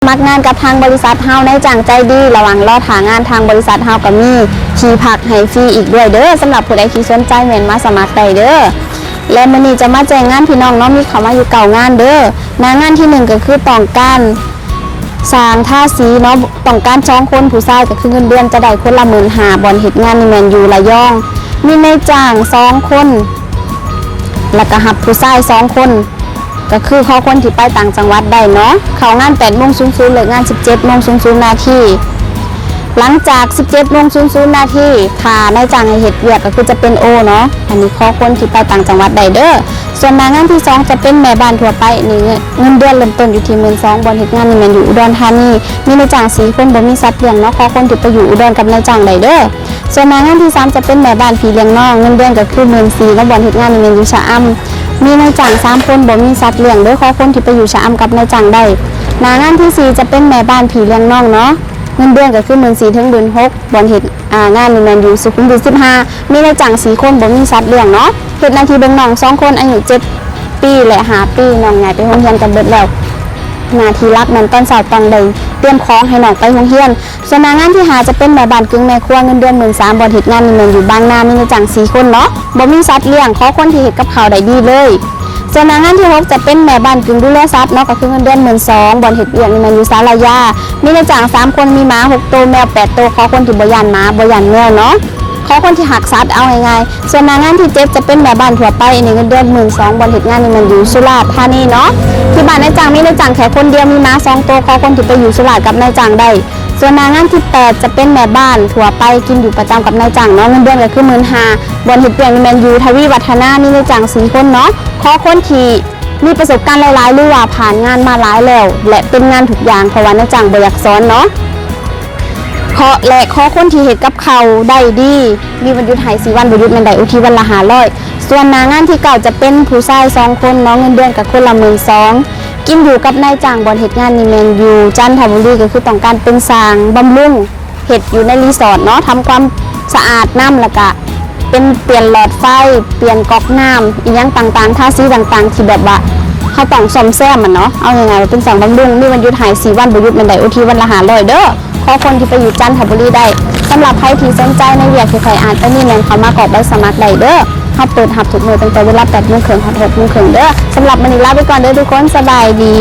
มัครงานกับทางบริษัทเฮาในจ้างใจดีระหว่างรอหางานทางบริษัทเฮาก็มีที่พักให้ฟรีอีกด้วยเด้อสำหรับผู้ใดที่สนใจแม่นมาสมัครได้เด้อและมื้อนี้จะมาแจ้งงานพี่น้องเนาะมีเข้ามาอยู่เก่างานเด้องานที่1ก็คือต้องการสร้างท่าสีเนาะต้องการ2คนผู้ชายก็คือเงินเดือนจะได้คนละ15,000บอนเฮ็ดงานนี่แม่นอยู่ระยองมีนายจ้าง2คนแล้วก็รับผู้ชาย2คนก็คือเขาคนที่ไปต่างจังหวัดได้เนาะเข้างาน8:00 นเลิกงาน 17:00 นหลังจาก 17:00 นถ้านายจ้างให้เฮ็ดเวียกก็คือจะเป็นโอเนาะอันนี้ขอคนที่ไปต่างจังหวัดได้เด้อส่วนงานที่2จะเป็นแม่บ้านทั่วไปนี่เงินเดือนเริ่มต้นอยู่ที่ 12,000 บอนเฮ็ดงานนี่แม่นอยู่อุดรธานีมีนายจ้าง4คนบ่มีสัตว์เลี้ยงเนาะขอคนที่ไปอยู่อุดรกับนายจ้างได้เด้อส่วนงานที่3จะเป็นแม่บ้านพี่เลี้ยงน้องเงินเดือนก็คือ 14,000 แล้วบอนเฮ็ดงานนี่แม่นอยู่ชะอำมีนายจ้าง3คนบ่มีสัตว์เลี้ยงเด้อขอคนที่ไปอยู่ชะอำกับนายจ้างได้งานที่4จะเป็นแม่บ้านพี่เลี้ยงน้องเนาะเงินเดือนก็คือ 14,000 ถึง 16,000 บอนเฮ็ดงานนี่แม่นอยู่สุขุมวิท15มีนายจ้าง4คนบ่มีสัตว์เลี้ยงเนาะเฮ็ดหน้าที่เบิ่งน้อง2คนอายุ7 ปีและ5 ปีน้องใหญ่ไปโรงเรียนกันเบิดแล้วหน้าที่รักนั้นตอนเช้าต้องได้เตรียมของให้น้องไปโรงเรียนส่วนงานที่5จะเป็นแม่บ้านกึ่งแม่ครัวเงินเดือน 13,000 บอนเฮ็ดงานนี่แม่นอยู่บางนามีนายจ้าง4คนเนาะบ่มีสัตว์เลี้ยงขอคนที่เฮ็ดกับข้าวได้ดีเลยส่วนงานที่6จะเป็นแม่บ้านกึ่งดูแลสัตว์เนาะก็คือเงินเดือน 12,000 บอนเฮ็ดเวียกนี่แม่นอยู่ศาลายามีนายจ้าง3คนมีหมา6ตัวแมว8ตัวขอคนที่บ่ย้านหมาบ่ย้านแมวเนาะขอคนที่หักสัตว์เอาง่ายๆส่วนงานที่7จะเป็นแม่บ้านทั่วไปนี่เงินเดือน 12,000 บอนเฮ็ดงานนี่แม่นอยู่สุราษฎร์ธานีเนาะที่บ้านนายจ้างมีนายจ้างแค่คนเดียวมีหมา2ตัวขอคนที่ไปอยู่สุราษฎร์กับนายจ้างได้ส่วนงานที่8จะเป็นแม่บ้านทั่วไปกินอยู่ประจำกับนายจ้างเนาะเงินเดือนก็คือ 15,000 บอนเฮ็ดเวียกนี่แม่นอยู่ทวีวัฒนามีนายจ้าง4คนเนาะขอคนที่มีประสบการณ์หลายๆหรือว่าผ่านงานมาหลายแล้วและเป็นงานทุกอย่างเพราะว่านายจ้างบ่อยากสอนเนาะขอคนที่เฮ็ดกับเขาได้ดีมีวันหยุดให้4 วันบ่หยุดแม่นได้อุทิวันละ500ส่วนงานที่9จะเป็นผู้ชาย2คนเนาะเงินเดือนก็คนละ 12,000 กินอยู่กับนายจ้างบ่เฮ็ดงานนี่แม่นอยู่จันทบุรีก็คือต้องการเป็นสร้างบำรุงเฮ็ดอยู่ในรีสอร์ทเนาะทำความสะอาดน้ำแล้วก็เป็นเปลี่ยนหลอดไฟเปลี่ยนก๊อกน้ำอีกอย่างต่างๆท่าซีต่างๆที่แบบว่าเขาต้องซ่อมแซมมันเนาะเอายังไงเป็นสั่งบำรุงมีวันหยุดหาย4 วันบ่หยุดมันได้โอทีวันละ500เด้อขอคนที่ไปอยู่จันทบุรีได้สำหรับใครที่สนใจในเวียกที่ใครอ่านไปนี่แม่นเขามากรอกใบสมัครได้เด้อเขาเปิดหับทุกมื้อตั้งแต่เวลา 8:30 ถึง 6:30 เด้อสำหรับมื้อนี้ลาไปก่อนเด้อทุกคนสบายดี